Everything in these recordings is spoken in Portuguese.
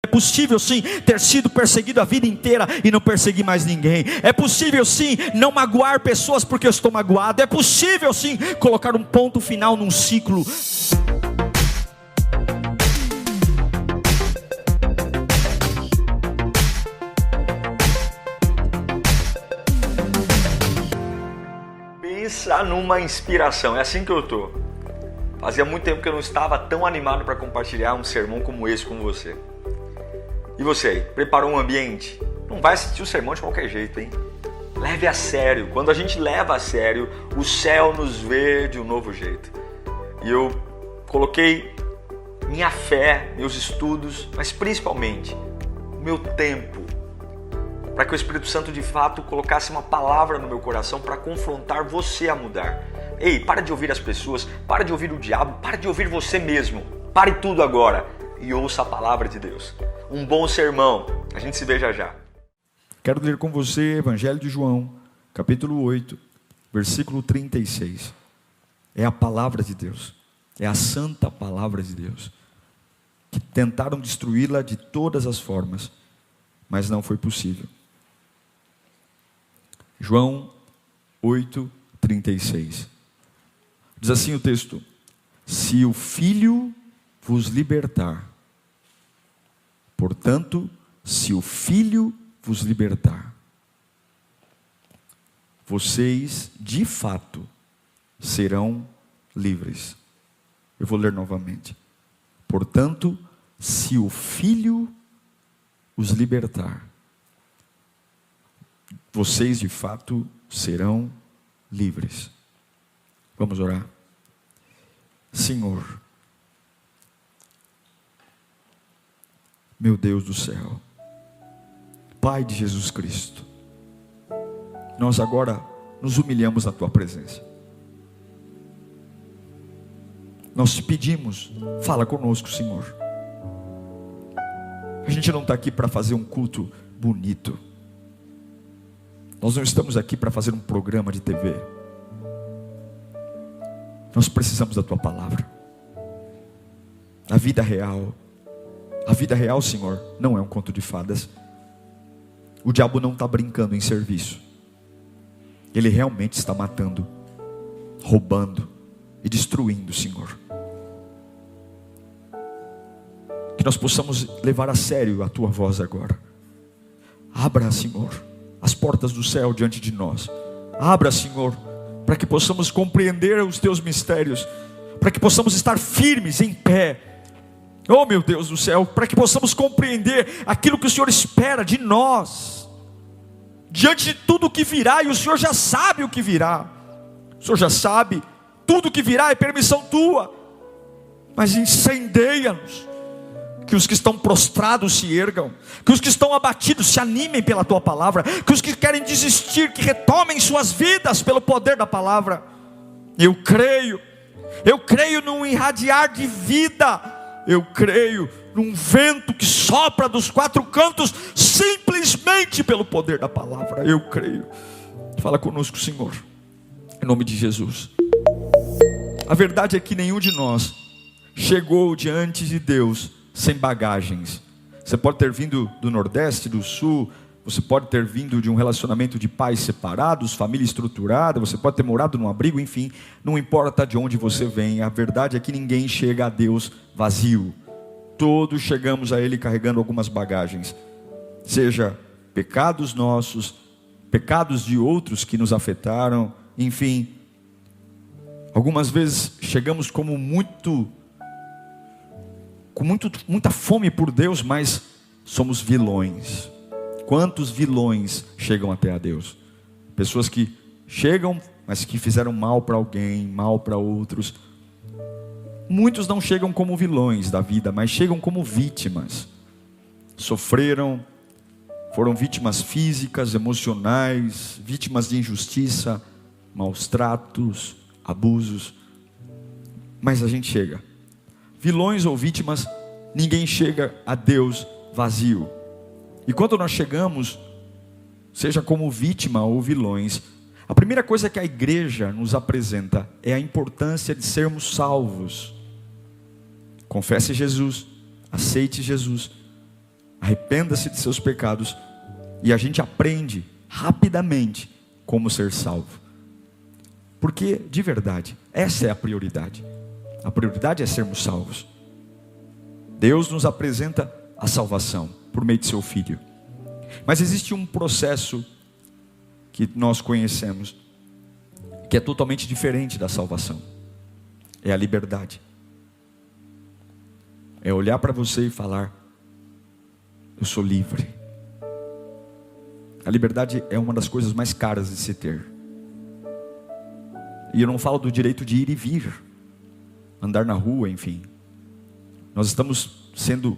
É possível sim ter sido perseguido a vida inteira e não perseguir mais ninguém. É possível sim não magoar pessoas porque eu estou magoado. É possível sim colocar um ponto final num ciclo. Pensa numa inspiração, é assim que eu tô. Fazia muito tempo que eu não estava tão animado para compartilhar um sermão como esse com você. E você aí, preparou um ambiente? Não vai assistir o sermão de qualquer jeito, hein? Leve a sério. Quando a gente leva a sério, o céu nos vê de um novo jeito. E eu coloquei minha fé, meus estudos, mas principalmente o meu tempo, para que o Espírito Santo de fato colocasse uma palavra no meu coração para confrontar você a mudar. Ei, para de ouvir as pessoas, para de ouvir o diabo, para de ouvir você mesmo. Pare tudo agora e ouça a palavra de Deus. Um bom sermão. A gente se vê já já. Quero ler com você Evangelho de João, capítulo 8, versículo 36. É a palavra de Deus. É a santa palavra de Deus. Que tentaram destruí-la de todas as formas, mas não foi possível. João 8, 36. Diz assim o texto: se o Filho vos libertar, portanto, se o Filho vos libertar, vocês de fato serão livres. Eu vou ler novamente. Portanto, se o Filho os libertar, vocês de fato serão livres. Vamos orar. Senhor, meu Deus do céu, Pai de Jesus Cristo, nós agora nos humilhamos na Tua presença. Nós te pedimos, fala conosco, Senhor. A gente não está aqui para fazer um culto bonito. Nós não estamos aqui para fazer um programa de TV. Nós precisamos da Tua palavra. A vida real, Senhor, não é um conto de fadas. O diabo não está brincando em serviço. Ele realmente está matando, roubando e destruindo, Senhor. Que nós possamos levar a sério a Tua voz agora. Abra, Senhor, as portas do céu diante de nós. Abra, Senhor, para que possamos compreender os Teus mistérios, para que possamos estar firmes em pé. Oh meu Deus do céu, para que possamos compreender aquilo que o Senhor espera de nós, diante de tudo o que virá, e o Senhor já sabe o que virá. O Senhor já sabe, tudo o que virá é permissão Tua, mas incendeia-nos. Que os que estão prostrados se ergam, que os que estão abatidos se animem pela Tua palavra, que os que querem desistir, que retomem suas vidas pelo poder da palavra. Eu creio num irradiar de vida, eu creio num vento que sopra dos quatro cantos, simplesmente pelo poder da palavra. Eu creio. Fala conosco, Senhor, em nome de Jesus. A verdade é que nenhum de nós chegou diante de Deus sem bagagens. Você pode ter vindo do Nordeste, do Sul, você pode ter vindo de um relacionamento de pais separados, família estruturada, você pode ter morado num abrigo, enfim, não importa de onde você vem, a verdade é que ninguém chega a Deus vazio. Todos chegamos a Ele carregando algumas bagagens, seja pecados nossos, pecados de outros que nos afetaram, enfim. Algumas vezes chegamos com muita fome por Deus, mas somos vilões. Quantos vilões chegam até a Deus? Pessoas que chegam, mas que fizeram mal para alguém, mal para outros. Muitos não chegam como vilões da vida, mas chegam como vítimas. Sofreram, foram vítimas físicas, emocionais, vítimas de injustiça, maus tratos, abusos. Mas a gente chega. Vilões ou vítimas, ninguém chega a Deus vazio. E quando nós chegamos, seja como vítima ou vilões, a primeira coisa que a igreja nos apresenta é a importância de sermos salvos. Confesse Jesus, aceite Jesus, Arrependa-se de seus pecados e a gente aprende rapidamente como ser salvo. Porque, de verdade, essa é a prioridade. A prioridade é sermos salvos. Deus nos apresenta a salvação por meio de seu Filho. Mas existe um processo que nós conhecemos, que é totalmente diferente da salvação. É a liberdade. É olhar para você e falar: eu sou livre. A liberdade é uma das coisas mais caras de se ter. E eu não falo do direito de ir e vir, andar na rua, enfim. Nós estamos sendo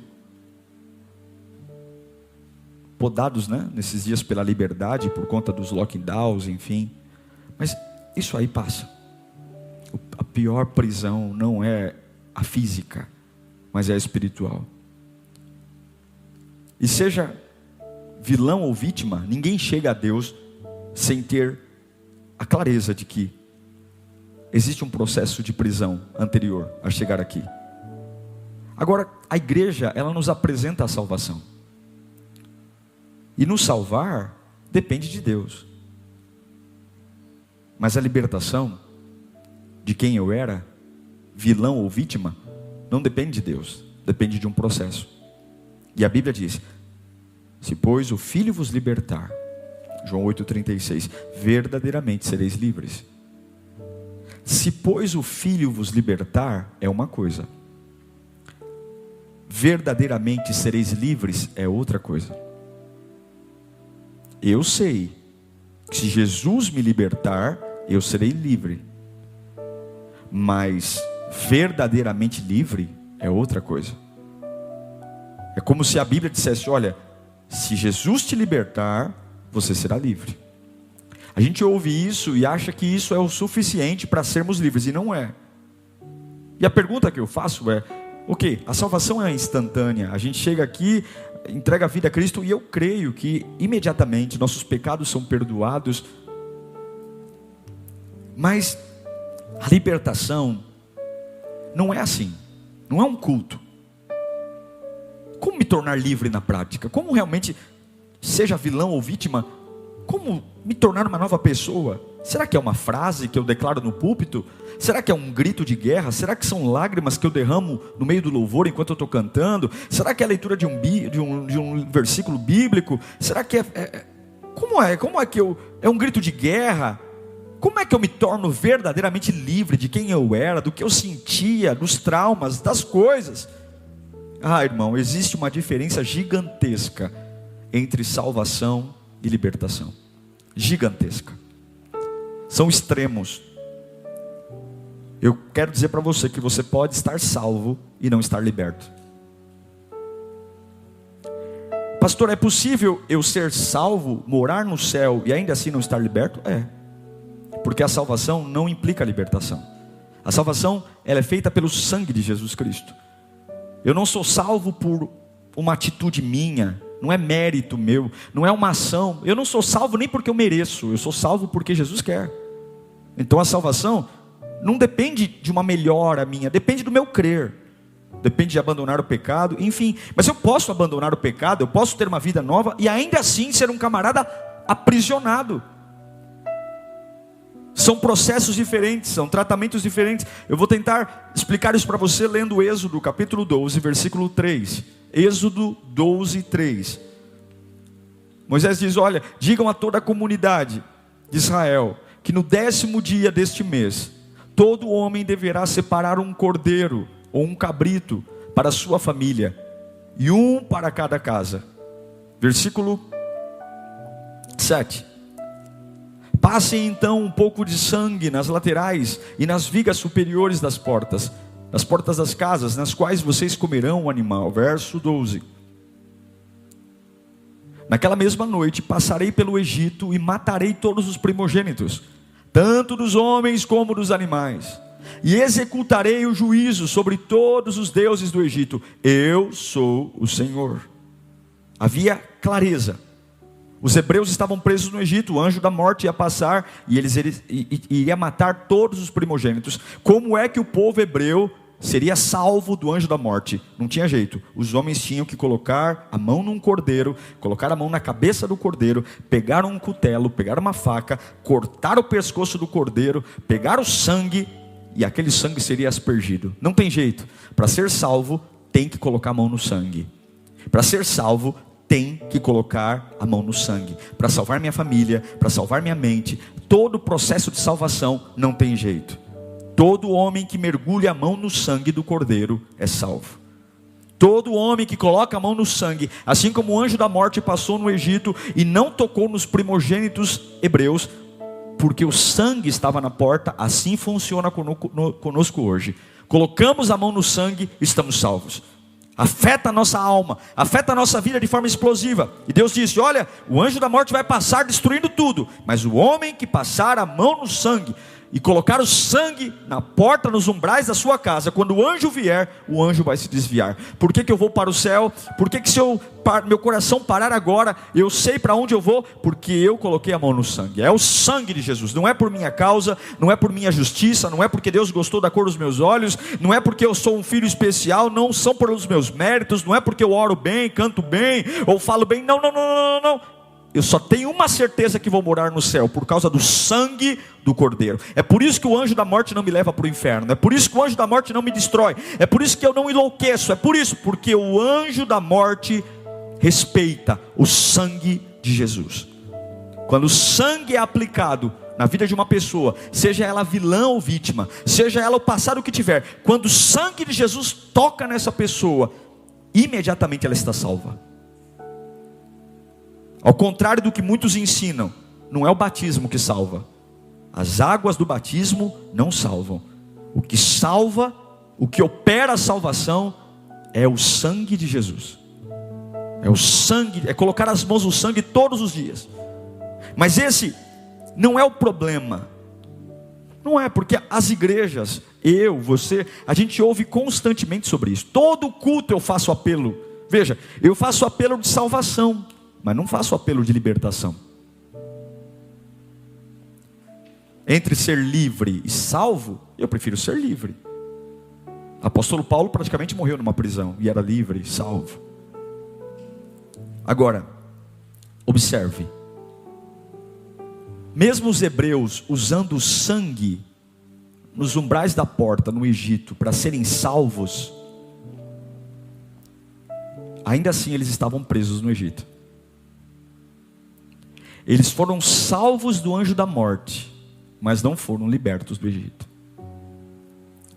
podados, né, nesses dias pela liberdade, por conta dos lockdowns, enfim. Mas isso aí passa. A pior prisão não é a física, mas é a espiritual. E seja vilão ou vítima, ninguém chega a Deus sem ter a clareza de que existe um processo de prisão anterior a chegar aqui. Agora, a igreja, ela nos apresenta a salvação. E nos salvar depende de Deus. Mas a libertação de quem eu era, vilão ou vítima, não depende de Deus, depende de um processo. E a Bíblia diz: se pois o Filho vos libertar, João 8,36, verdadeiramente sereis livres. Se pois o Filho vos libertar é uma coisa, verdadeiramente sereis livres é outra coisa. Eu sei que se Jesus me libertar, eu serei livre. Mas verdadeiramente livre é outra coisa. É como se a Bíblia dissesse: olha, se Jesus te libertar, você será livre. A gente ouve isso e acha que isso é o suficiente para sermos livres, e não é. E a pergunta que eu faço é: ok, a salvação é instantânea, a gente chega aqui, entrega a vida a Cristo, e eu creio que imediatamente nossos pecados são perdoados. Mas a libertação não é assim, não é um culto. Como me tornar livre na prática? Como realmente, seja vilão ou vítima, como me tornar uma nova pessoa? Será que é uma frase que eu declaro no púlpito? Será que é um grito de guerra? Será que são lágrimas que eu derramo no meio do louvor enquanto eu estou cantando? Será que é a leitura de um versículo bíblico? Será que Como é que é um grito de guerra? Como é que eu me torno verdadeiramente livre de quem eu era, do que eu sentia, dos traumas, das coisas? Ah, irmão, existe uma diferença gigantesca entre salvação e libertação. Gigantesca. São extremos. Eu quero dizer para você que você pode estar salvo e não estar liberto. Pastor, é possível eu ser salvo, morar no céu e ainda assim não estar liberto? É. Porque a salvação não implica a libertação. A salvação, ela é feita pelo sangue de Jesus Cristo. Eu não sou salvo por uma atitude minha, não é mérito meu, não é uma ação. Eu não sou salvo nem porque eu mereço, eu sou salvo porque Jesus quer. Então a salvação não depende de uma melhora minha, depende do meu crer. Depende de abandonar o pecado, enfim. Mas eu posso abandonar o pecado, eu posso ter uma vida nova e ainda assim ser um camarada aprisionado. São processos diferentes, são tratamentos diferentes. Eu vou tentar explicar isso para você lendo Êxodo capítulo 12, versículo 3. Êxodo 12, 3. Moisés diz: olha, digam a toda a comunidade de Israel que no 10º dia deste mês, todo homem deverá separar um cordeiro ou um cabrito para a sua família, e um para cada casa. Versículo 7. Passem então um pouco de sangue nas laterais e nas vigas superiores das portas das casas, nas quais vocês comerão o animal. Verso 12. Naquela mesma noite passarei pelo Egito e matarei todos os primogênitos, tanto dos homens como dos animais, e executarei o juízo sobre todos os deuses do Egito. Eu sou o Senhor. Havia clareza. Os hebreus estavam presos no Egito, o anjo da morte ia passar e iria matar todos os primogênitos. Como é que o povo hebreu seria salvo do anjo da morte. Não tinha jeito. Os homens tinham que colocar a mão num cordeiro, colocar a mão na cabeça do cordeiro, pegar um cutelo, pegar uma faca, cortar o pescoço do cordeiro, pegar o sangue, e aquele sangue seria aspergido. Não tem jeito. Para ser salvo, tem que colocar a mão no sangue. Para ser salvo, tem que colocar a mão no sangue. Para salvar minha família, para salvar minha mente, todo o processo de salvação, não tem jeito. Todo homem que mergulha a mão no sangue do cordeiro é salvo. Todo homem que coloca a mão no sangue, assim como o anjo da morte passou no Egito e não tocou nos primogênitos hebreus, porque o sangue estava na porta, assim funciona conosco hoje. Colocamos a mão no sangue, estamos salvos. Afeta a nossa alma, afeta a nossa vida de forma explosiva. E Deus disse: olha, o anjo da morte vai passar destruindo tudo, mas o homem que passar a mão no sangue e colocar o sangue na porta, nos umbrais da sua casa, quando o anjo vier, o anjo vai se desviar. Por que eu vou para o céu? Por que se meu coração parar agora, eu sei para onde eu vou? Porque eu coloquei a mão no sangue. É o sangue de Jesus. Não é por minha causa, não é por minha justiça, não é porque Deus gostou da cor dos meus olhos, não é porque eu sou um filho especial, não são pelos meus méritos, não é porque eu oro bem, canto bem, ou falo bem. Não. Eu só tenho uma certeza que vou morar no céu, por causa do sangue do Cordeiro. É por isso que o anjo da morte não me leva para o inferno. É por isso que o anjo da morte não me destrói. É por isso que eu não enlouqueço. É por isso, porque o anjo da morte respeita o sangue de Jesus. Quando o sangue é aplicado na vida de uma pessoa, seja ela vilã ou vítima, seja ela o passado que tiver, quando o sangue de Jesus toca nessa pessoa, imediatamente ela está salva. Ao contrário do que muitos ensinam, não é o batismo que salva. As águas do batismo não salvam. O que salva, o que opera a salvação, é o sangue de Jesus. É o sangue, é colocar as mãos no sangue todos os dias. Mas esse não é o problema. Não é, porque as igrejas, você, a gente ouve constantemente sobre isso. Todo culto eu faço apelo. Veja, eu faço apelo de salvação, mas não faço apelo de libertação. Entre ser livre e salvo, eu prefiro ser livre. Apóstolo Paulo praticamente morreu numa prisão e era livre, salvo. Agora, observe. Mesmo os hebreus usando o sangue nos umbrais da porta no Egito para serem salvos, ainda assim eles estavam presos no Egito. Eles foram salvos do anjo da morte, mas não foram libertos do Egito.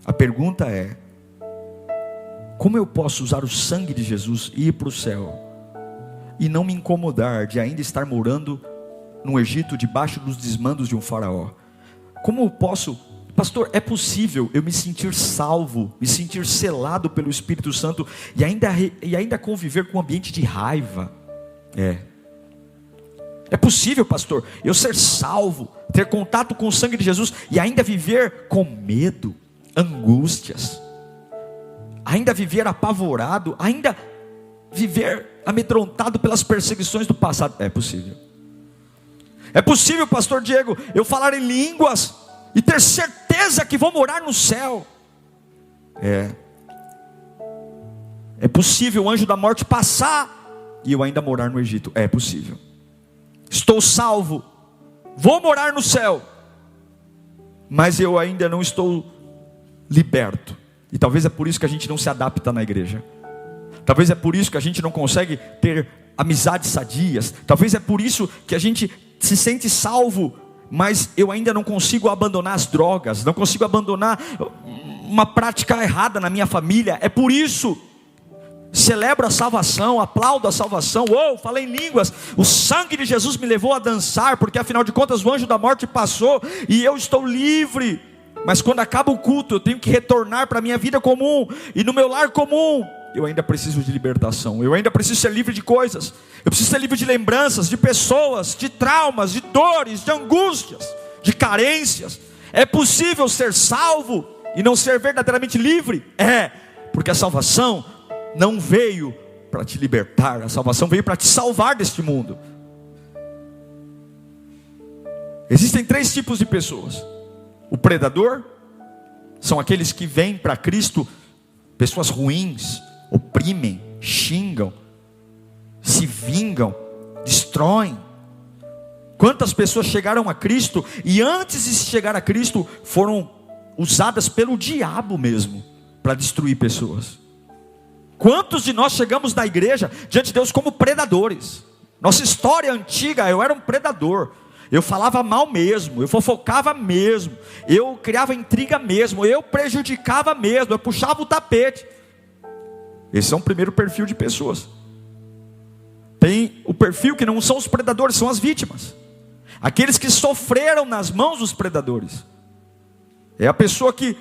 A pergunta é: como eu posso usar o sangue de Jesus e ir para o céu e não me incomodar de ainda estar morando no Egito debaixo dos desmandos de um faraó? Como eu posso, pastor, é possível eu me sentir salvo, me sentir selado pelo Espírito Santo e ainda conviver com um ambiente de raiva? É possível, pastor, eu ser salvo, ter contato com o sangue de Jesus e ainda viver com medo, angústias, ainda viver apavorado, ainda viver amedrontado pelas perseguições do passado? É possível. É possível, pastor Diego, eu falar em línguas e ter certeza que vou morar no céu? É possível o anjo da morte passar e eu ainda morar no Egito? É possível. Estou salvo, vou morar no céu, mas eu ainda não estou liberto. E talvez é por isso que a gente não se adapta na igreja. Talvez é por isso que a gente não consegue ter amizades sadias. Talvez é por isso que a gente se sente salvo, mas eu ainda não consigo abandonar as drogas, não consigo abandonar uma prática errada na minha família. É por isso. Celebro a salvação, aplaudo a salvação. Falei em línguas, o sangue de Jesus me levou a dançar, porque afinal de contas o anjo da morte passou e eu estou livre. Mas quando acaba o culto, eu tenho que retornar para a minha vida comum, e no meu lar comum eu ainda preciso de libertação. Eu ainda preciso ser livre de coisas. Eu preciso ser livre de lembranças, de pessoas, de traumas, de dores, de angústias, de carências. É possível ser salvo e não ser verdadeiramente livre? Porque a salvação não veio para te libertar, a salvação veio para te salvar deste mundo. Existem 3 tipos de pessoas: o predador, são aqueles que vêm para Cristo, pessoas ruins, oprimem, xingam, se vingam, destroem. Quantas pessoas chegaram a Cristo e antes de chegar a Cristo foram usadas pelo diabo mesmo para destruir pessoas? Quantos de nós chegamos na igreja diante de Deus como predadores? Nossa história antiga, eu era um predador. Eu falava mal mesmo, eu fofocava mesmo, eu criava intriga mesmo, eu prejudicava mesmo, eu puxava o tapete. Esse é um primeiro perfil de pessoas. Tem o perfil que não são os predadores, são as vítimas. Aqueles que sofreram nas mãos dos predadores. É a pessoa que,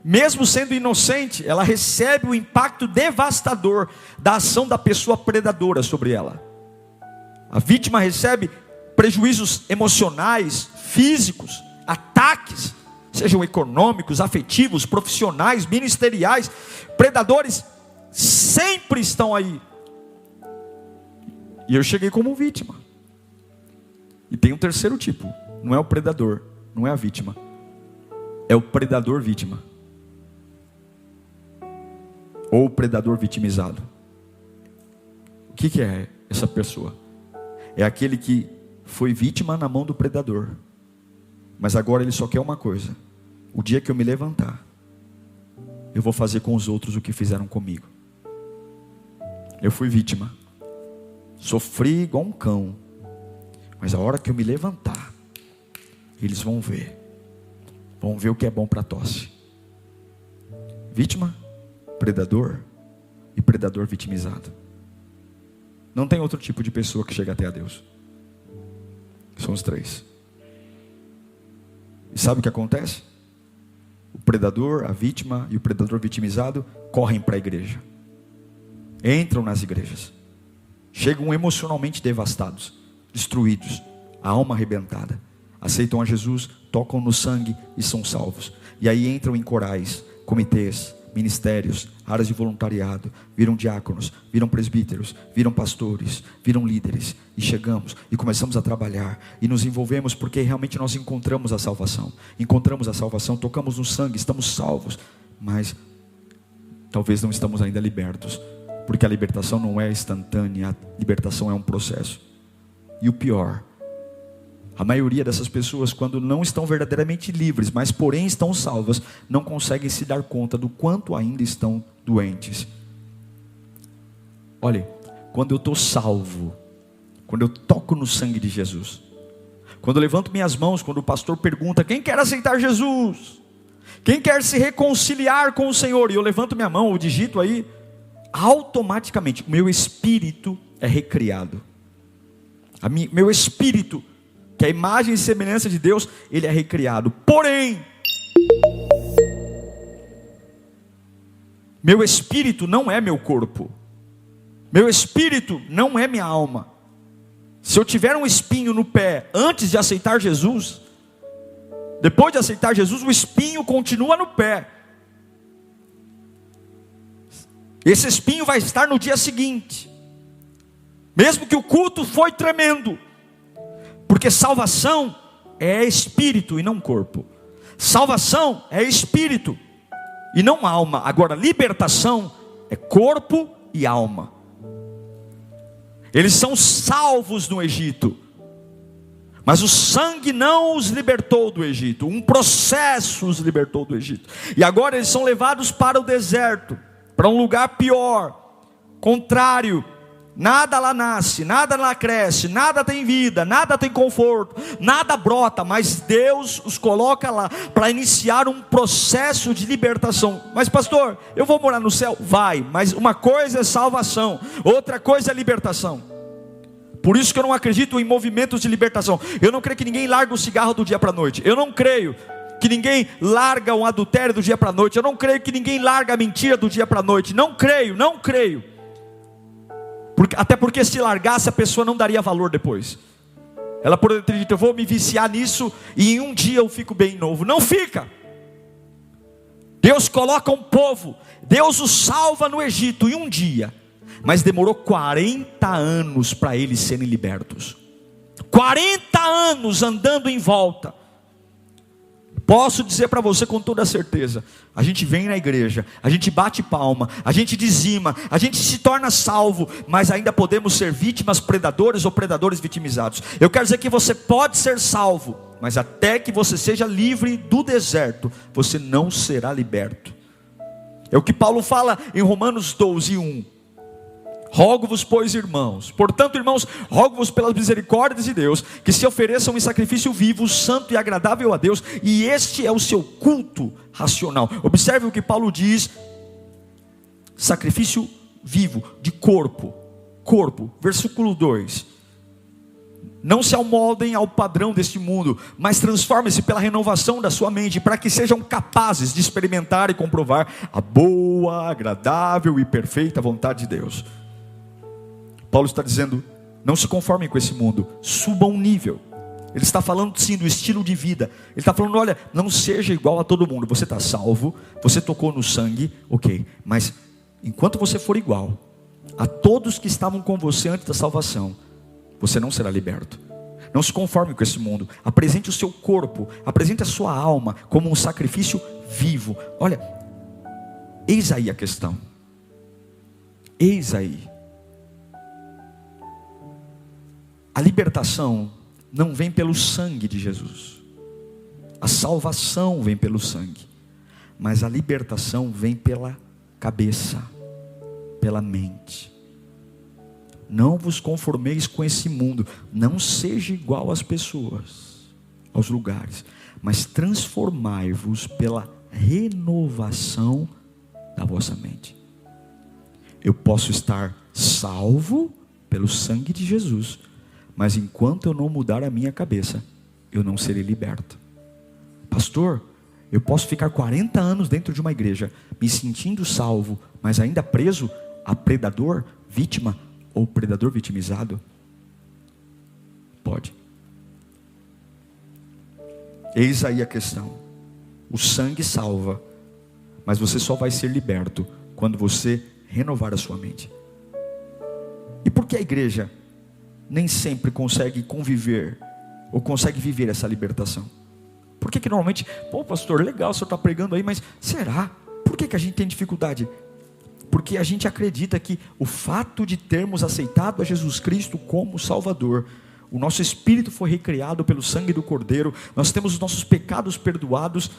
mesmo sendo inocente, ela recebe o impacto devastador da ação da pessoa predadora sobre ela. A vítima recebe prejuízos emocionais, físicos, ataques, sejam econômicos, afetivos, profissionais, ministeriais. Predadores sempre estão aí. E eu cheguei como vítima. E tem um terceiro tipo. Não é o predador, não é a vítima. É o predador vítima. Ou o predador vitimizado. O que é essa pessoa? É aquele que foi vítima na mão do predador, mas agora ele só quer uma coisa: o dia que eu me levantar, eu vou fazer com os outros o que fizeram comigo. Eu fui vítima, sofri igual um cão, mas a hora que eu me levantar, eles vão ver o que é bom para tosse. Vítima, predador e predador vitimizado. Não tem outro tipo de pessoa que chega até a Deus. São os três. E sabe o que acontece? O predador, a vítima e o predador vitimizado correm para a igreja. Entram nas igrejas. Chegam emocionalmente devastados, destruídos, a alma arrebentada. Aceitam a Jesus, tocam no sangue e são salvos. E aí entram em corais, comitês, ministérios, áreas de voluntariado, viram diáconos, viram presbíteros, viram pastores, viram líderes, e chegamos e começamos a trabalhar e nos envolvemos porque realmente nós encontramos a salvação, tocamos no sangue, estamos salvos, mas talvez não estamos ainda libertos, porque a libertação não é instantânea, a libertação é um processo. E o pior, a maioria dessas pessoas, quando não estão verdadeiramente livres, mas porém estão salvas, não conseguem se dar conta do quanto ainda estão doentes. Olha, quando eu estou salvo, quando eu toco no sangue de Jesus, quando eu levanto minhas mãos, quando o pastor pergunta: quem quer aceitar Jesus? Quem quer se reconciliar com o Senhor? E eu levanto minha mão, eu digito aí, automaticamente o meu espírito é recriado. Meu espírito, que é a imagem e semelhança de Deus, ele é recriado. Porém, meu espírito não é meu corpo. Meu espírito não é minha alma. Se eu tiver um espinho no pé antes de aceitar Jesus, depois de aceitar Jesus, o espinho continua no pé. Esse espinho vai estar no dia seguinte, mesmo que o culto foi tremendo. Porque salvação é espírito e não corpo. Salvação é espírito e não alma. Agora, libertação é corpo e alma. Eles são salvos no Egito, mas o sangue não os libertou do Egito. Um processo os libertou do Egito. E agora eles são levados para o deserto, para um lugar pior, contrário. Nada lá nasce, nada lá cresce, nada tem vida, nada tem conforto, nada brota, mas Deus os coloca lá para iniciar um processo de libertação. Mas pastor, eu vou morar no céu? Vai, mas uma coisa é salvação, outra coisa é libertação. Por isso que eu não acredito em movimentos de libertação. Eu não creio que ninguém larga o cigarro do dia para a noite. Eu não creio que ninguém larga um adultério do dia para a noite. Eu não creio que ninguém larga a mentira do dia para a noite. Não creio. Até porque se largasse, a pessoa não daria valor depois. Ela poderia ter dito: eu vou me viciar nisso e em um dia eu fico bem novo. Não fica. Deus coloca um povo, Deus os salva no Egito em um dia, mas demorou 40 anos para eles serem libertos. 40 anos andando em volta. Posso dizer para você com toda certeza, a gente vem na igreja, a gente bate palma, a gente dizima, a gente se torna salvo, mas ainda podemos ser vítimas predadores ou predadores vitimizados. Eu quero dizer que você pode ser salvo, mas até que você seja livre do deserto, você não será liberto. É o que Paulo fala em Romanos 12:1. Rogo-vos, pois, irmãos, portanto, irmãos, rogo-vos pelas misericórdias de Deus, que se ofereçam em sacrifício vivo, santo e agradável a Deus, e este é o seu culto racional. Observe o que Paulo diz: sacrifício vivo, de corpo, versículo 2. Não se amoldem ao padrão deste mundo, mas transformem-se pela renovação da sua mente, para que sejam capazes de experimentar e comprovar a boa, agradável e perfeita vontade de Deus. Paulo está dizendo, não se conformem com esse mundo, subam um nível. Ele está falando sim do estilo de vida. Ele está falando, olha, não seja igual a todo mundo. Você está salvo, você tocou no sangue, ok, mas enquanto você for igual a todos que estavam com você antes da salvação, você não será liberto. Não se conforme com esse mundo. Apresente o seu corpo, apresente a sua alma como um sacrifício vivo. Olha, eis aí a questão. Eis aí. A libertação não vem pelo sangue de Jesus. A salvação vem pelo sangue. Mas a libertação vem pela cabeça, pela mente. Não vos conformeis com esse mundo. Não seja igual às pessoas, aos lugares. Mas transformai-vos pela renovação da vossa mente. Eu posso estar salvo pelo sangue de Jesus, mas enquanto eu não mudar a minha cabeça, eu não serei liberto. Pastor, eu posso ficar 40 anos dentro de uma igreja, me sentindo salvo, mas ainda preso a predador, vítima ou predador vitimizado? Pode. Eis aí a questão. O sangue salva, mas você só vai ser liberto quando você renovar a sua mente. E por que a igreja nem sempre consegue conviver ou consegue viver essa libertação? Por que normalmente, pô pastor, legal o senhor está pregando aí, mas será? Por que a gente tem dificuldade? Porque a gente acredita que o fato de termos aceitado a Jesus Cristo como Salvador, o nosso espírito foi recriado pelo sangue do Cordeiro, nós temos os nossos pecados perdoados,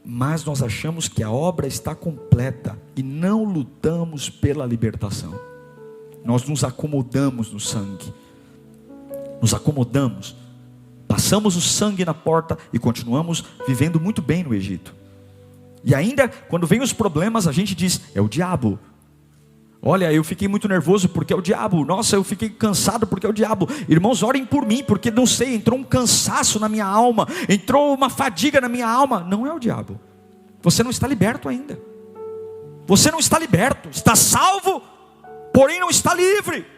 mas nós achamos que a obra está completa e não lutamos pela libertação. Nós nos acomodamos no sangue. Nos acomodamos, passamos o sangue na porta e continuamos vivendo muito bem no Egito. E ainda quando vem os problemas, a gente diz, é o diabo. Olha, eu fiquei muito nervoso porque é o diabo. Nossa, eu fiquei cansado porque é o diabo. Irmãos, orem por mim, porque não sei, entrou um cansaço na minha alma, entrou uma fadiga na minha alma. Não é o diabo. Você não está liberto ainda. Você não está liberto, está salvo, porém não está livre.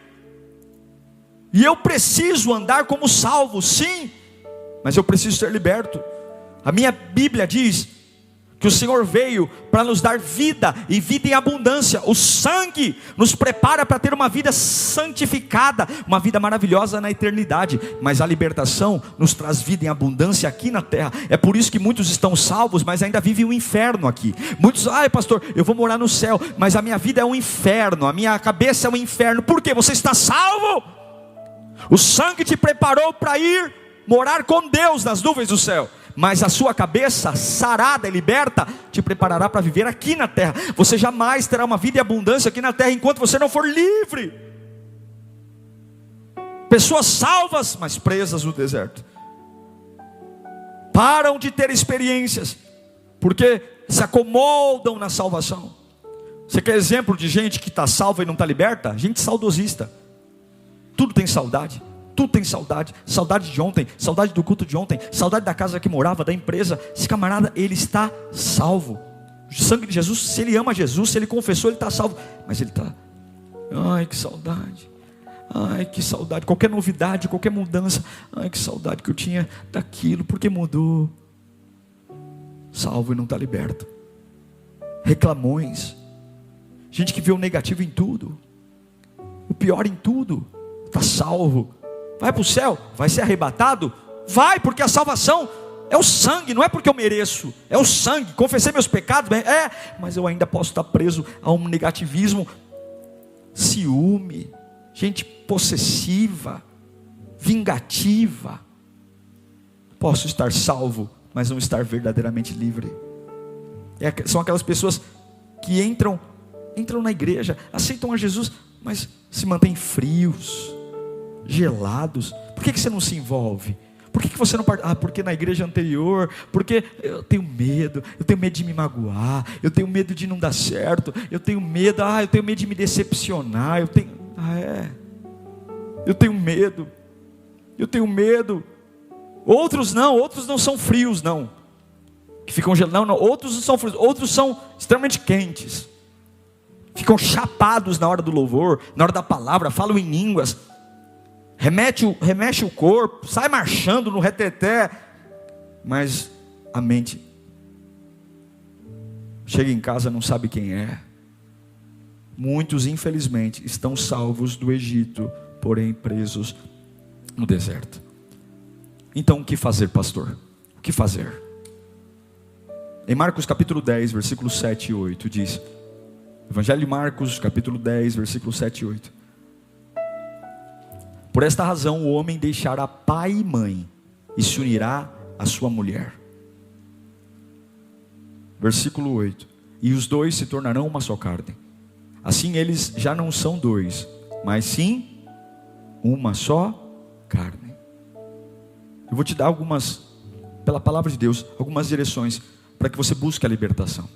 E eu preciso andar como salvo, sim, mas eu preciso ser liberto. A minha Bíblia diz que o Senhor veio para nos dar vida, e vida em abundância. O sangue nos prepara para ter uma vida santificada, uma vida maravilhosa na eternidade. Mas a libertação nos traz vida em abundância aqui na terra. É por isso que muitos estão salvos, mas ainda vivem o inferno aqui. Muitos, ai pastor, eu vou morar no céu, mas a minha vida é um inferno, a minha cabeça é um inferno. Por quê? Você está salvo. O sangue te preparou para ir morar com Deus nas nuvens do céu. Mas a sua cabeça sarada e liberta te preparará para viver aqui na terra. Você jamais terá uma vida em abundância aqui na terra enquanto você não for livre. Pessoas salvas, mas presas no deserto, param de ter experiências, porque se acomodam na salvação. Você quer exemplo de gente que está salva e não está liberta? Gente saudosista. Tudo tem saudade. Tudo tem saudade. Saudade de ontem, saudade do culto de ontem, saudade da casa que morava, da empresa. Esse camarada, ele está salvo. O sangue de Jesus, se ele ama Jesus, se ele confessou, ele está salvo. Mas ele está, ai que saudade, ai que saudade. Qualquer novidade, qualquer mudança, ai que saudade que eu tinha daquilo, porque mudou. Salvo e não está liberto. Reclamões. Gente que vê o negativo em tudo, o pior em tudo. Está salvo. Vai para o céu? Vai ser arrebatado? Vai, porque a salvação é o sangue, não é porque eu mereço, é o sangue. Confessei meus pecados, mas eu ainda posso estar preso a um negativismo, ciúme, gente possessiva, vingativa. Posso estar salvo, mas não estar verdadeiramente livre. São aquelas pessoas que entram na igreja, aceitam a Jesus, mas se mantêm frios, gelados. Por que você não se envolve? Por que você não participa? Porque na igreja anterior, porque eu tenho medo de me magoar, eu tenho medo de não dar certo, eu tenho medo de me decepcionar, eu tenho medo. Outros não são frios não, que ficam gelados, não, outros não são frios, outros são extremamente quentes, ficam chapados na hora do louvor, na hora da palavra, falam em línguas, remexe o corpo, sai marchando no reteté, mas a mente chega em casa, não sabe quem é. Muitos infelizmente estão salvos do Egito, porém presos no deserto. Então o que fazer, pastor? O que fazer? Em Marcos capítulo 10, versículos 7 e 8 diz, Evangelho de Marcos capítulo 10, versículos 7 e 8: por esta razão o homem deixará pai e mãe e se unirá à sua mulher. Versículo 8: e os dois se tornarão uma só carne. Assim eles já não são dois, mas sim uma só carne. Eu vou te dar pela palavra de Deus, algumas direções para que você busque a libertação.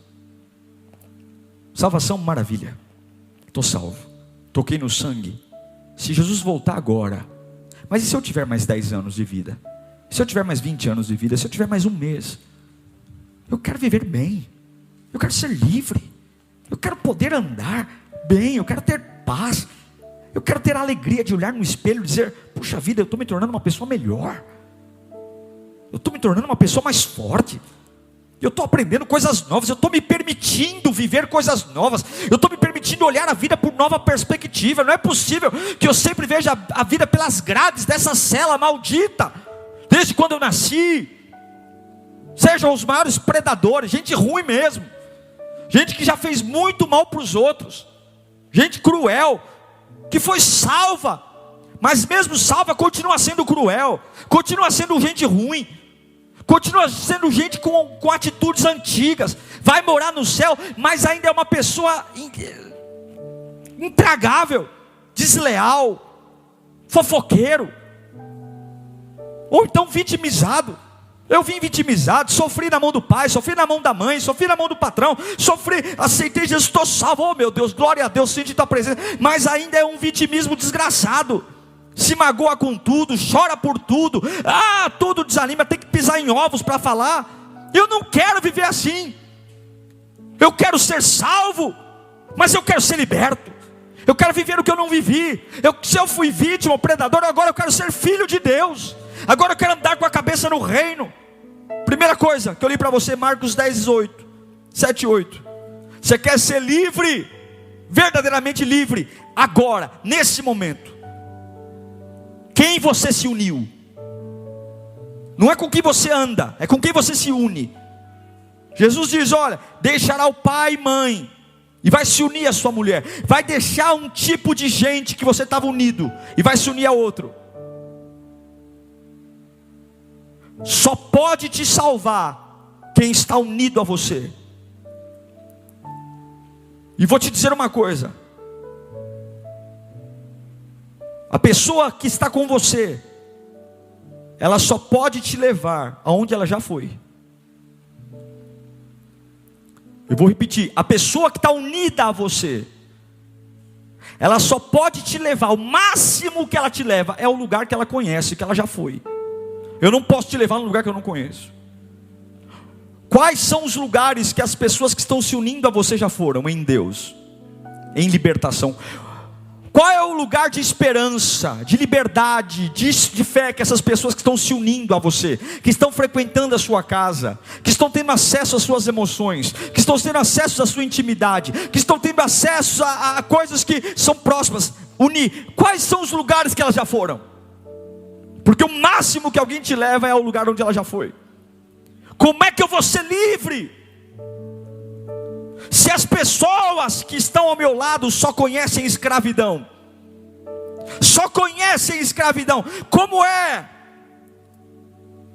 Salvação, maravilha. Estou salvo, toquei no sangue. Se Jesus voltar agora, mas e se eu tiver mais 10 anos de vida? Se eu tiver mais 20 anos de vida? Se eu tiver mais um mês? Eu quero viver bem, eu quero ser livre, eu quero poder andar bem, eu quero ter paz, eu quero ter a alegria de olhar no espelho e dizer, puxa vida, eu estou me tornando uma pessoa melhor, eu estou me tornando uma pessoa mais forte, eu estou aprendendo coisas novas, eu estou me permitindo viver coisas novas, eu estou me permitindo olhar a vida por nova perspectiva. Não é possível que eu sempre veja a vida pelas grades dessa cela maldita, desde quando eu nasci. Sejam os maiores predadores, gente ruim mesmo, gente que já fez muito mal para os outros, gente cruel, que foi salva, mas mesmo salva continua sendo cruel, continua sendo gente ruim, continua sendo gente com atitudes antigas, vai morar no céu, mas ainda é uma pessoa intragável, desleal, fofoqueiro, ou então vitimizado. Eu vim vitimizado, sofri na mão do pai, sofri na mão da mãe, sofri na mão do patrão, aceitei Jesus, estou salvo, oh meu Deus, glória a Deus, senti tua presença, mas ainda é um vitimismo desgraçado, se magoa com tudo, chora por tudo, tudo desanima, tem que pisar em ovos para falar. Eu não quero viver assim, eu quero ser salvo, mas eu quero ser liberto, eu quero viver o que eu não vivi. Se eu fui vítima, predador, agora eu quero ser filho de Deus, agora eu quero andar com a cabeça no reino. Primeira coisa que eu li para você, Marcos 10, 18, 7 e 8. Você quer ser livre, verdadeiramente livre, agora, nesse momento. Quem você se uniu? Não é com quem você anda, é com quem você se une. Jesus diz, olha, deixará o pai e mãe, e vai se unir à sua mulher. Vai deixar um tipo de gente que você estava unido, e vai se unir a outro. Só pode te salvar quem está unido a você. E vou te dizer uma coisa, a pessoa que está com você, ela só pode te levar aonde ela já foi. Eu vou repetir, a pessoa que está unida a você, ela só pode te levar, o máximo que ela te leva é o lugar que ela conhece, que ela já foi. Eu não posso te levar num lugar que eu não conheço. Quais são os lugares que as pessoas que estão se unindo a você já foram? Em Deus, em libertação. Qual é o lugar de esperança, de liberdade, de fé que essas pessoas que estão se unindo a você, que estão frequentando a sua casa, que estão tendo acesso às suas emoções, que estão tendo acesso à sua intimidade, que estão tendo acesso a coisas que são próximas, unir? Quais são os lugares que elas já foram? Porque o máximo que alguém te leva é ao lugar onde ela já foi. Como é que eu vou ser livre? Se as pessoas que estão ao meu lado só conhecem escravidão, só conhecem escravidão, como é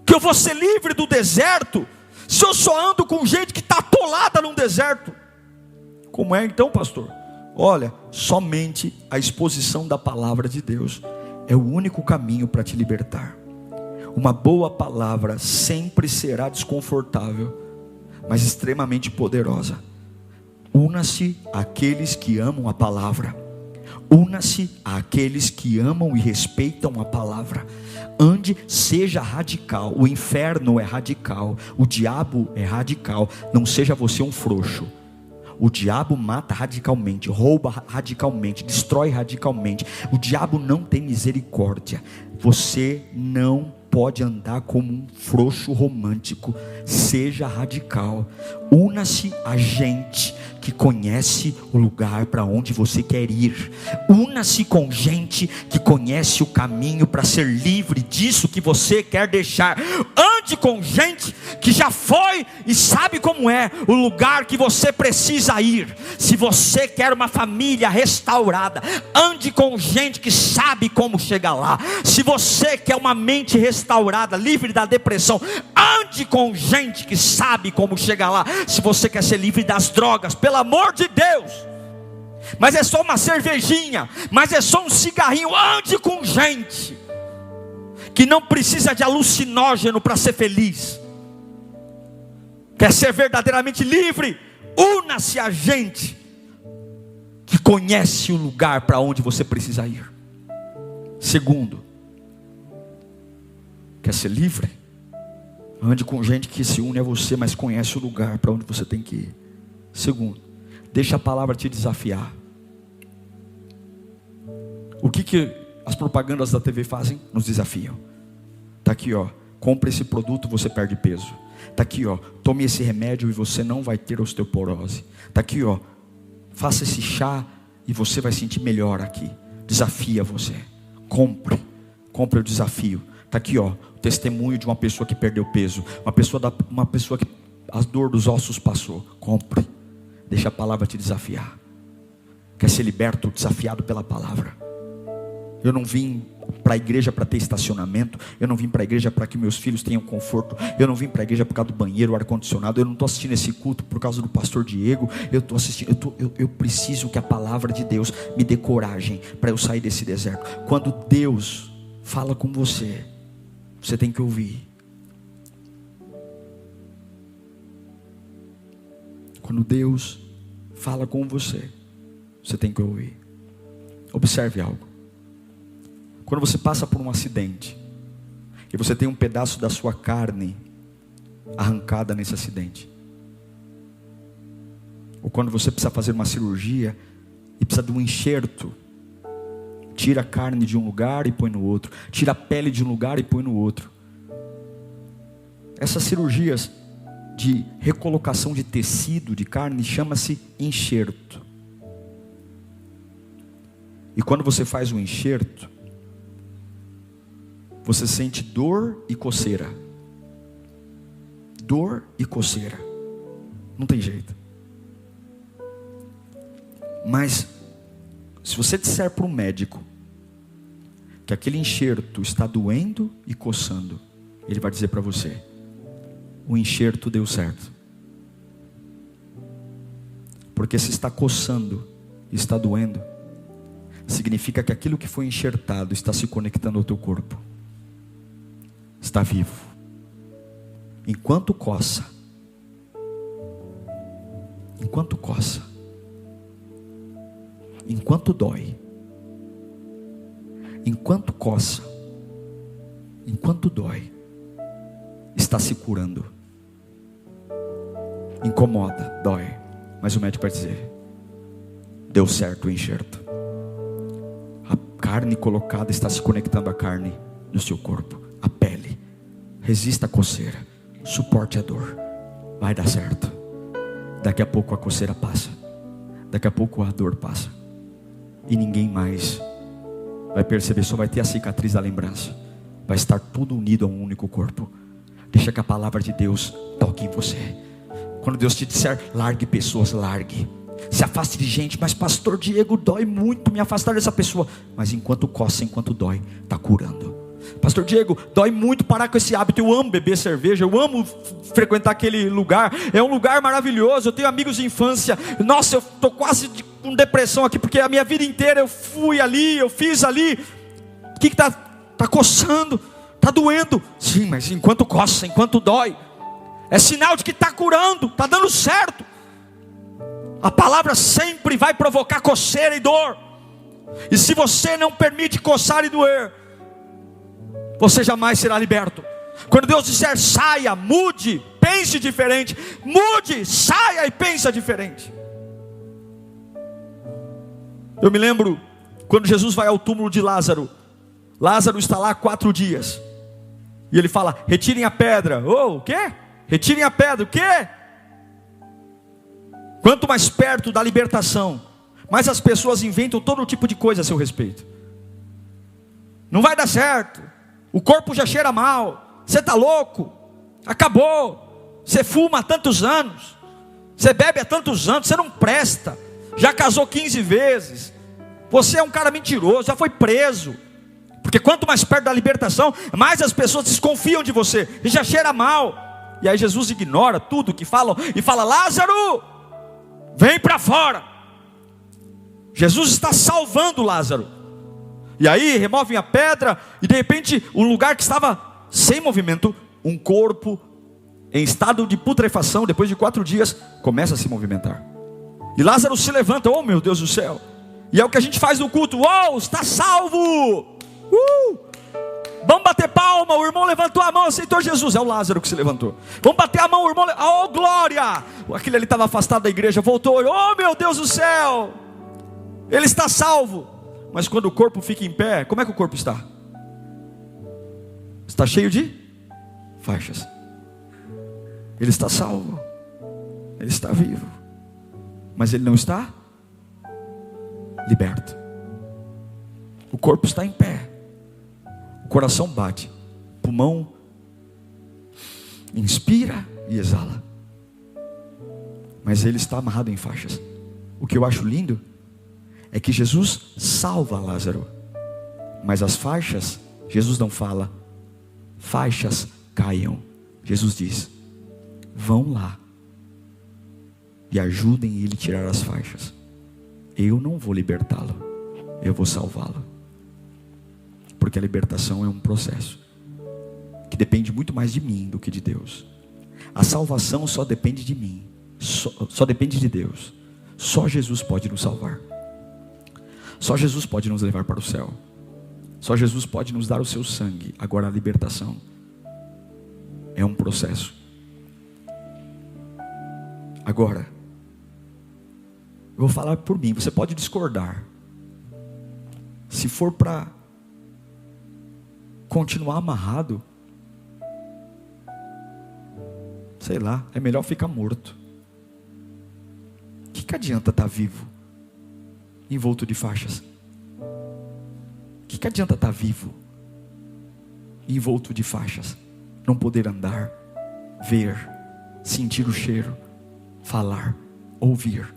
que eu vou ser livre do deserto, se eu só ando com gente que está atolada num deserto? Como é então, pastor? Olha, somente a exposição da palavra de Deus é o único caminho para te libertar. Uma boa palavra sempre será desconfortável, mas extremamente poderosa. Una-se àqueles que amam a palavra. Una-se àqueles que amam e respeitam a palavra. Ande, seja radical. O inferno é radical, o diabo é radical. Não seja você um frouxo. O diabo mata radicalmente, rouba radicalmente, destrói radicalmente. O diabo não tem misericórdia. Você não pode andar como um frouxo romântico. Seja radical. Una-se a gente que conhece o lugar para onde você quer ir. Una-se com gente que conhece o caminho para ser livre disso que você quer deixar. Ande com gente que já foi e sabe como é o lugar que você precisa ir. Se você quer uma família restaurada, ande com gente que sabe como chegar lá. Se você quer uma mente restaurada, livre da depressão, ande com gente que sabe como chegar lá. Se você quer ser livre das drogas, pelo amor de Deus, mas é só uma cervejinha, mas é só um cigarrinho, ande com gente que não precisa de alucinógeno para ser feliz. Quer ser verdadeiramente livre? Una-se a gente que conhece o lugar para onde você precisa ir. Segundo, quer ser livre? Ande com gente que se une a você, mas conhece o lugar para onde você tem que ir. Segundo, deixa a palavra te desafiar. O que as propagandas da TV fazem? Nos desafiam. Está aqui, ó, compre esse produto, você perde peso. Está aqui, ó, tome esse remédio e você não vai ter osteoporose. Está aqui, ó, faça esse chá e você vai sentir melhor aqui. Desafia você. Compre o desafio. Está aqui, ó, o testemunho de uma pessoa que perdeu peso, uma pessoa que a dor dos ossos passou. Compre. Deixa a palavra te desafiar. Quer ser liberto, desafiado pela palavra. Eu não vim para a igreja para ter estacionamento. Eu não vim para a igreja para que meus filhos tenham conforto. Eu não vim para a igreja por causa do banheiro, ar-condicionado. Eu não estou assistindo esse culto por causa do pastor Diego. Eu estou assistindo. Eu preciso que a palavra de Deus me dê coragem para eu sair desse deserto. Quando Deus fala com você, você tem que ouvir. Quando Deus fala com você, você tem que ouvir. Observe algo. Quando você passa por um acidente e você tem um pedaço da sua carne arrancada nesse acidente, ou quando você precisa fazer uma cirurgia e precisa de um enxerto, tira a carne de um lugar e põe no outro, tira a pele de um lugar e põe no outro. Essas cirurgias de recolocação de tecido de carne chama-se enxerto. E quando você faz um enxerto, você sente dor e coceira. Dor e coceira. Não tem jeito. Mas se você disser para um médico que aquele enxerto está doendo e coçando, ele vai dizer para você: o enxerto deu certo. Porque se está coçando e está doendo, significa que aquilo que foi enxertado está se conectando ao teu corpo. Está vivo. Enquanto coça, enquanto dói, enquanto coça, enquanto dói, está se curando. Incomoda, dói, mas o médico vai dizer: deu certo o enxerto. A carne colocada está se conectando à carne no seu corpo. A pele, resista à coceira, suporte a dor, vai dar certo. Daqui a pouco a coceira passa, daqui a pouco a dor passa, e ninguém mais vai perceber, só vai ter a cicatriz da lembrança. Vai estar tudo unido a um único corpo. Deixa que a palavra de Deus toque em você. Quando Deus te disser, largue pessoas, largue. Se afaste de gente. Mas pastor Diego, dói muito me afastar dessa pessoa. Mas enquanto coça, enquanto dói, está curando. Pastor Diego, dói muito parar com esse hábito. Eu amo beber cerveja, eu amo frequentar aquele lugar. É um lugar maravilhoso, eu tenho amigos de infância. Nossa, eu estou quase com depressão aqui, porque a minha vida inteira eu fui ali, eu fiz ali. O que está coçando? Está doendo. Sim, mas enquanto coça, enquanto dói, é sinal de que está curando, está dando certo. A palavra sempre vai provocar coceira e dor. E se você não permite coçar e doer, você jamais será liberto. Quando Deus disser saia, mude, pense diferente. Mude, saia e pensa diferente. Eu me lembro quando Jesus vai ao túmulo de Lázaro. Lázaro está lá 4 dias. E ele fala, retirem a pedra. O quê? Retirem a pedra, o quê? Quanto mais perto da libertação, mais as pessoas inventam todo tipo de coisa a seu respeito. Não vai dar certo. O corpo já cheira mal. Você está louco. Acabou. Você fuma há tantos anos. Você bebe há tantos anos. Você não presta. Já casou 15 vezes. Você é um cara mentiroso. Já foi preso. Porque quanto mais perto da libertação, mais as pessoas desconfiam de você. E já cheira mal. E aí Jesus ignora tudo que falam. E fala, Lázaro, vem para fora. Jesus está salvando Lázaro. E aí removem a pedra. E de repente o lugar que estava sem movimento, um corpo em estado de putrefação, depois de 4 dias, começa a se movimentar. E Lázaro se levanta. Oh meu Deus do céu. E é o que a gente faz no culto. Oh, está salvo. Vamos bater palma. O irmão levantou a mão, aceitou Jesus. É o Lázaro que se levantou. Vamos bater a mão, o irmão. Oh glória. Aquele ali estava afastado da igreja, voltou. Oh meu Deus do céu. Ele está salvo. Mas quando o corpo fica em pé, como é que o corpo está? Está cheio de faixas. Ele está salvo. Ele está vivo. Mas ele não está liberto. O corpo está em pé. O coração bate. O pulmão inspira e exala. Mas ele está amarrado em faixas. O que eu acho lindo é que Jesus salva Lázaro. Mas as faixas, Jesus não fala, faixas caiam. Jesus diz, vão lá e ajudem ele a tirar as faixas. Eu não vou libertá-lo, eu vou salvá-lo. Porque a libertação é um processo que depende muito mais de mim do que de Deus. A salvação só depende de mim, só depende de Deus. Só Jesus pode nos salvar. Só Jesus pode nos levar para o céu. Só Jesus pode nos dar o seu sangue. Agora a libertação é um processo. Agora, eu vou falar por mim, você pode discordar. Se for para continuar amarrado, sei lá, é melhor ficar morto. O que adianta estar vivo, envolto de faixas? O que adianta estar vivo, envolto de faixas? Não poder andar, ver, sentir o cheiro, falar, ouvir.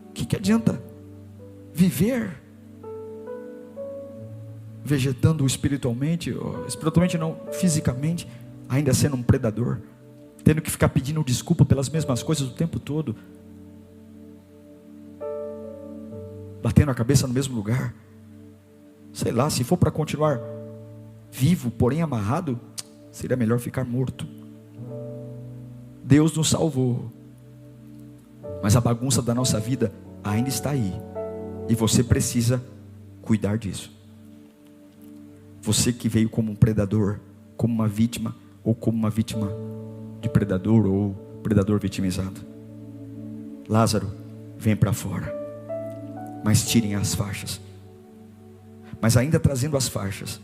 O que adianta viver vegetando espiritualmente não, fisicamente, ainda sendo um predador, tendo que ficar pedindo desculpa pelas mesmas coisas o tempo todo, batendo a cabeça no mesmo lugar? Sei lá, se for para continuar vivo, porém amarrado, seria melhor ficar morto. Deus nos salvou, mas a bagunça da nossa vida ainda está aí, e você precisa cuidar disso. Você que veio como um predador, como uma vítima, ou como uma vítima de predador, ou predador vitimizado. Lázaro, vem para fora. Mas tirem as faixas. Mas ainda trazendo as faixas,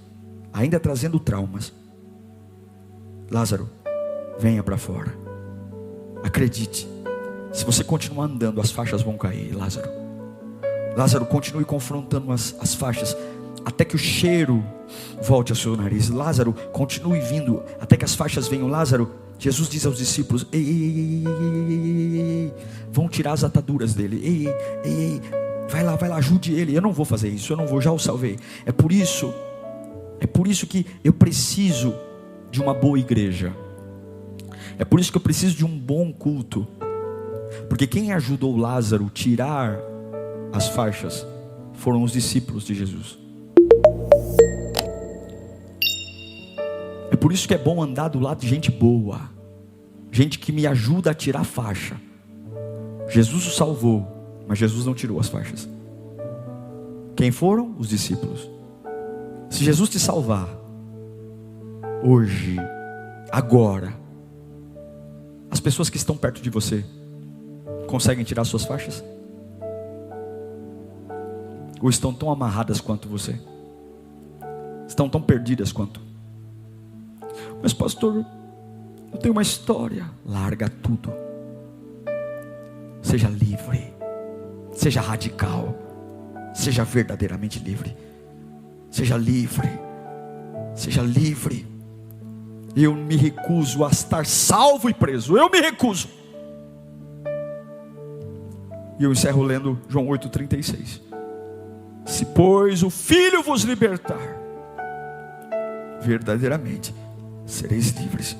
ainda trazendo traumas. Lázaro, venha para fora. Acredite, se você continuar andando, as faixas vão cair. Lázaro, continue confrontando as faixas, até que o cheiro volte ao seu nariz. Lázaro, continue vindo, até que as faixas venham. Lázaro, Jesus diz aos discípulos: ei, ei, ei, ei, ei, vão tirar as ataduras dele. Ei, ei, ei, vai lá, ajude ele. Eu não vou fazer isso, eu não vou, já o salvei. É por isso que eu preciso de uma boa igreja. É por isso que eu preciso de um bom culto. Porque quem ajudou Lázaro a tirar as faixas foram os discípulos de Jesus. É por isso que é bom andar do lado de gente boa, gente que me ajuda a tirar a faixa. Jesus o salvou, mas Jesus não tirou as faixas. Quem foram? Os discípulos. Se Jesus te salvar hoje, agora, as pessoas que estão perto de você conseguem tirar suas faixas? Ou estão tão amarradas quanto você? Estão tão perdidas quanto? Mas pastor, eu tenho uma história. Larga tudo. Seja livre. Seja radical. Seja verdadeiramente livre. Seja livre. Seja livre. Eu me recuso a estar salvo e preso. Eu me recuso. E eu encerro lendo João 8,36. Se pois o Filho vos libertar, verdadeiramente sereis livres.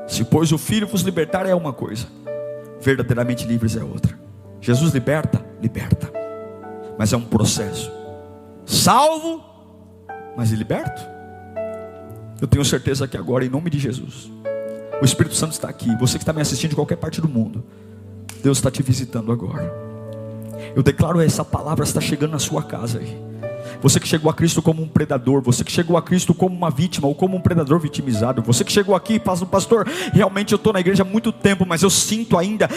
Se pois o Filho vos libertar é uma coisa, verdadeiramente livres é outra. Jesus liberta, liberta, mas é um processo. Salvo, mas liberto. Eu tenho certeza que agora, em nome de Jesus, o Espírito Santo está aqui. Você que está me assistindo de qualquer parte do mundo, Deus está te visitando agora. Eu declaro, essa palavra está chegando na sua casa aí. Você que chegou a Cristo como um predador, você que chegou a Cristo como uma vítima, ou como um predador vitimizado, você que chegou aqui e fala: pastor, realmente eu estou na igreja há muito tempo, mas eu sinto ainda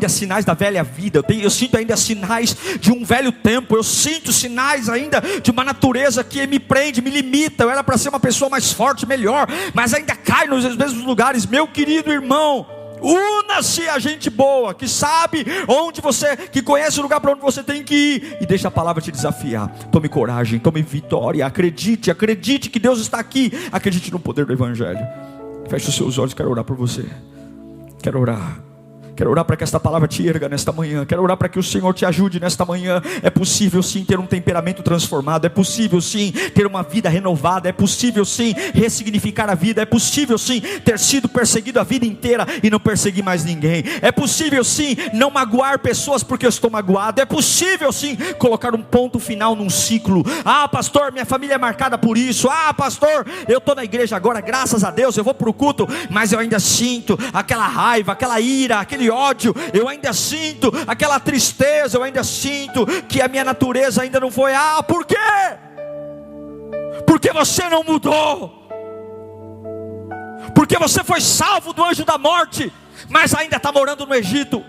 sinais da velha vida, eu sinto ainda sinais de um velho tempo, eu sinto sinais ainda de uma natureza que me prende, me limita. Eu era para ser uma pessoa mais forte, melhor, mas ainda cai nos mesmos lugares. Meu querido irmão, una-se a gente boa, que sabe onde você, que conhece o lugar para onde você tem que ir, e deixa a palavra te desafiar. Tome coragem, tome vitória, acredite que Deus está aqui, acredite no poder do Evangelho. Feche os seus olhos, quero orar por você. Quero orar para que esta palavra te erga nesta manhã. Quero orar para que o Senhor te ajude nesta manhã. É possível sim ter um temperamento transformado. É possível sim ter uma vida renovada. É possível sim ressignificar a vida. É possível sim ter sido perseguido a vida inteira e não perseguir mais ninguém. É possível sim não magoar pessoas porque eu estou magoado. É possível sim colocar um ponto final num ciclo. Ah, pastor, minha família é marcada por isso. Ah, pastor, eu estou na igreja agora, graças a Deus, eu vou para o culto, mas eu ainda sinto aquela raiva, aquela ira, aquele ódio, eu ainda sinto aquela tristeza, eu ainda sinto que a minha natureza ainda não foi. Ah, por quê? Porque você não mudou, porque você foi salvo do anjo da morte, mas ainda está morando no Egito.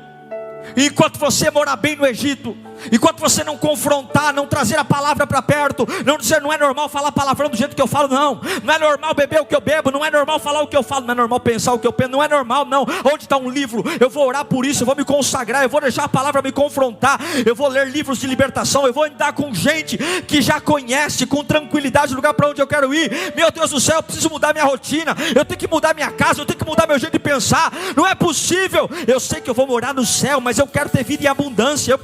E enquanto você morar bem no Egito, enquanto você não confrontar, não trazer a palavra para perto, não dizer: não é normal falar palavrão do jeito que eu falo, não é normal beber o que eu bebo, não é normal falar o que eu falo, não é normal pensar o que eu penso, não é normal não. Onde está um livro? Eu vou orar por isso, eu vou me consagrar, eu vou deixar a palavra me confrontar, eu vou ler livros de libertação, eu vou andar com gente que já conhece com tranquilidade o lugar para onde eu quero ir. Meu Deus do céu, eu preciso mudar minha rotina, eu tenho que mudar minha casa, eu tenho que mudar meu jeito de pensar. Não é possível, eu sei que eu vou morar no céu, mas eu quero ter vida em abundância. Eu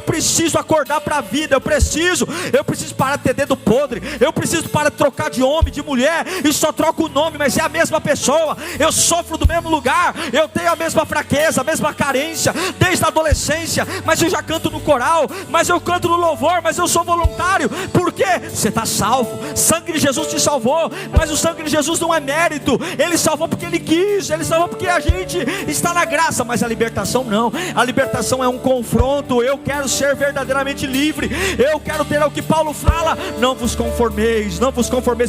preciso acordar para a vida. Eu preciso parar de ter dedo podre. Eu preciso parar de trocar de homem, de mulher, e só troco o nome, mas é a mesma pessoa. Eu sofro do mesmo lugar, eu tenho a mesma fraqueza, a mesma carência desde a adolescência, mas eu já canto no coral, mas eu canto no louvor, mas eu sou voluntário. Por quê? Você está salvo, sangue de Jesus te salvou, mas o sangue de Jesus não é mérito, Ele salvou porque Ele quis, Ele salvou porque a gente está na graça, mas a libertação não. A libertação é um confronto. Eu quero ser verdadeiramente livre, eu quero ter o que Paulo fala: não vos conformeis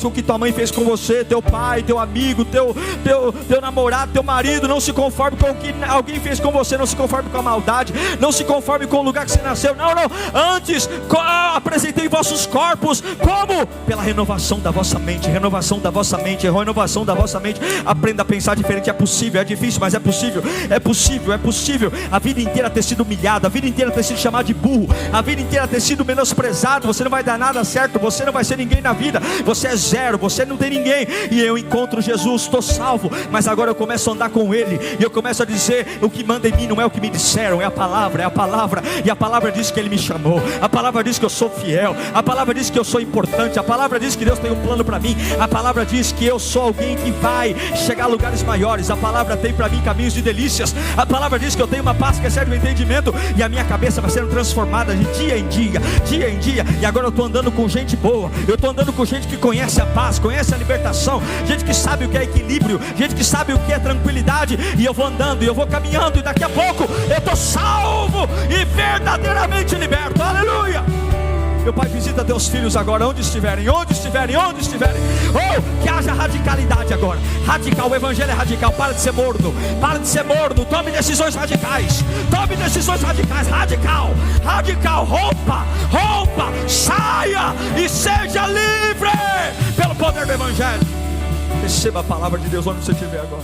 com o que tua mãe fez com você, teu pai, teu amigo, teu namorado, teu marido. Não se conforme com o que alguém fez com você, não se conforme com a maldade, não se conforme com o lugar que você nasceu, não. Antes apresentei vós vossos corpos. Como? Pela renovação da vossa mente. Renovação da vossa mente. Renovação da vossa mente. Aprenda a pensar diferente. É possível, é difícil, mas é possível. É possível, é possível. A vida inteira ter sido humilhado, a vida inteira ter sido chamado de burro, a vida inteira ter sido menosprezado. Você não vai dar nada certo, você não vai ser ninguém na vida, você é zero, você não tem ninguém. E eu encontro Jesus, estou salvo, mas agora eu começo a andar com Ele, e eu começo a dizer: o que manda em mim não é o que me disseram, é a palavra, e a palavra diz que Ele me chamou, a palavra diz que eu sou fiel, a palavra diz que eu sou importante, a palavra diz que Deus tem um plano para mim, a palavra diz que eu sou alguém que vai chegar a lugares maiores, a palavra tem para mim caminhos de delícias, a palavra diz que eu tenho uma paz que excede o entendimento, e a minha cabeça vai sendo transformada de dia em dia, e agora eu estou andando com gente boa, eu estou andando com gente que conhece a paz, conhece a libertação, gente que sabe o que é equilíbrio, gente que sabe o que é tranquilidade, e eu vou andando, e eu vou caminhando, e daqui a pouco eu estou salvo e verdadeiramente liberto. Aleluia! Meu Pai, visita teus filhos agora, onde estiverem. Oh, que haja radicalidade agora. Radical, o evangelho é radical. Para de ser morno. Tome decisões radicais. Radical. Rompa, saia e seja livre pelo poder do evangelho. Receba a palavra de Deus onde você estiver agora.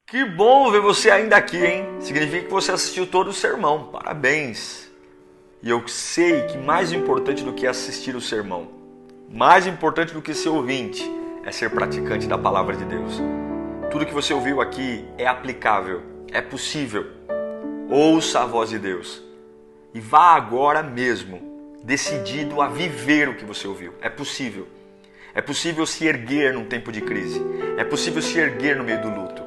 Que bom ver você ainda aqui, hein? Significa que você assistiu todo o sermão. Parabéns. E eu sei que mais importante do que assistir o sermão, mais importante do que ser ouvinte, é ser praticante da palavra de Deus. Tudo que você ouviu aqui é aplicável, é possível. Ouça a voz de Deus e vá agora mesmo, decidido a viver o que você ouviu. É possível. É possível se erguer num tempo de crise. É possível se erguer no meio do luto.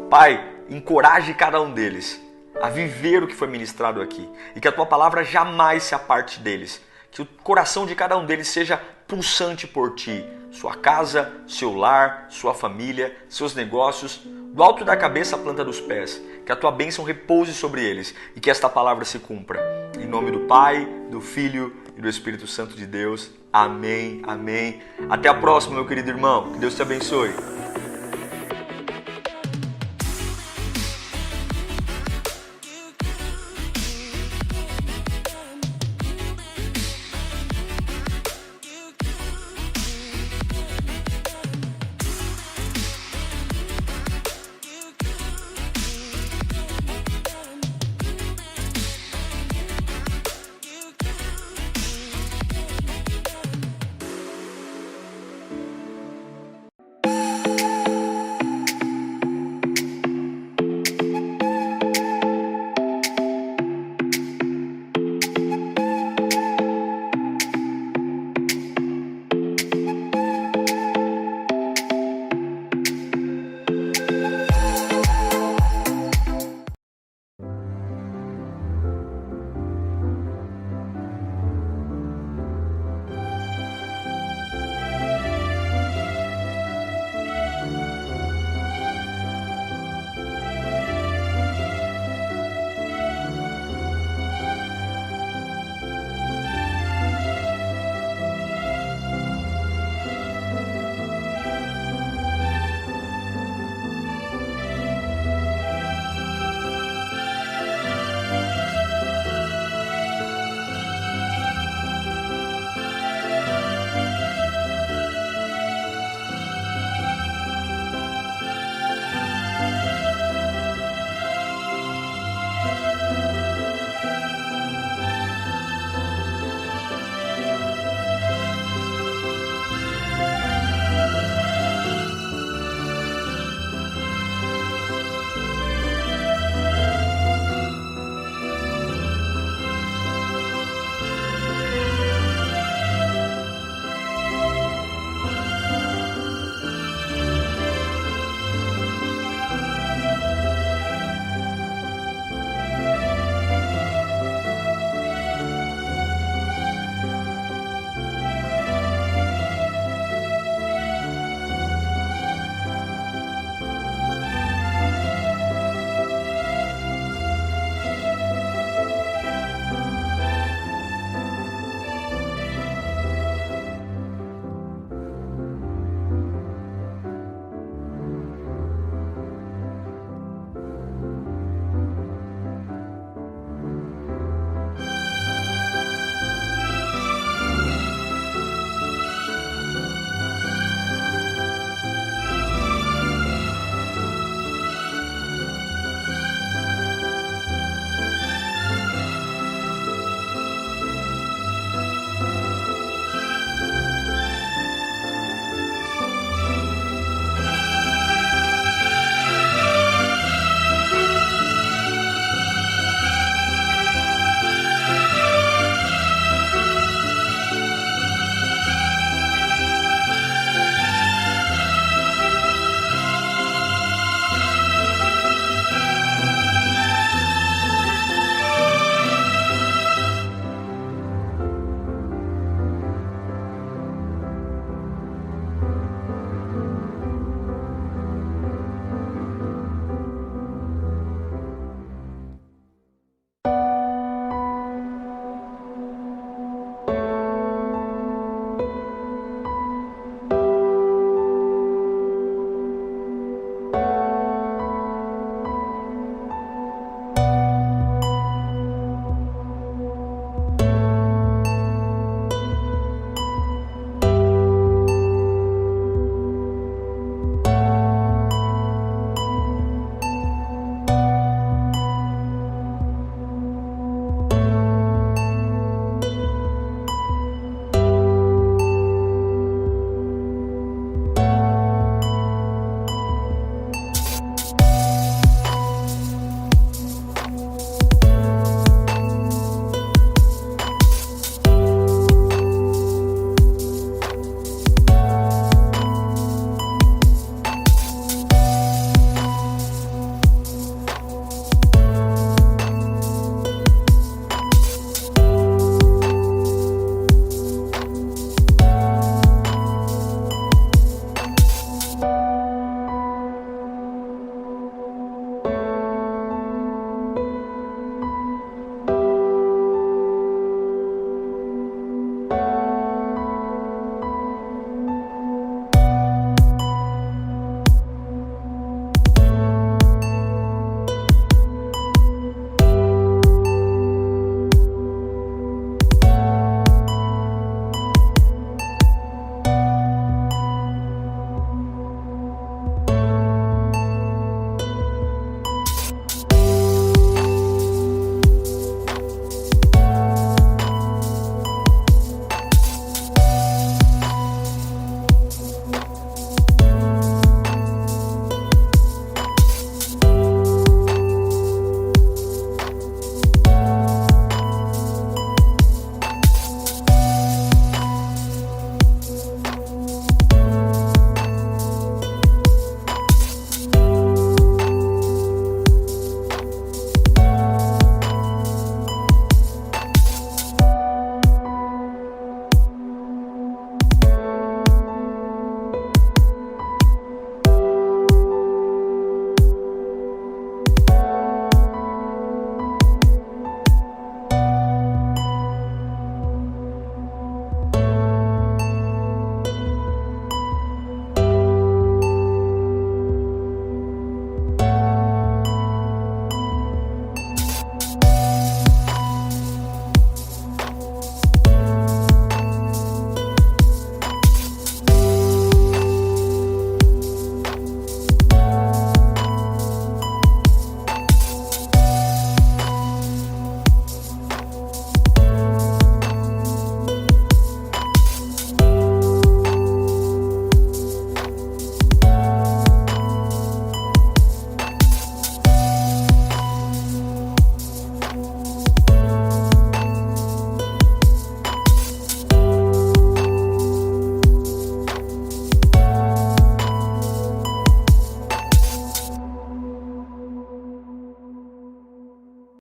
Pai, encoraje cada um deles a viver o que foi ministrado aqui, e que a tua palavra jamais se aparte deles, que o coração de cada um deles seja pulsante por ti, sua casa, seu lar, sua família, seus negócios, do alto da cabeça à planta dos pés, que a tua bênção repouse sobre eles, e que esta palavra se cumpra, em nome do Pai, do Filho e do Espírito Santo de Deus. Amém, amém. Até a próxima, meu querido irmão, que Deus te abençoe.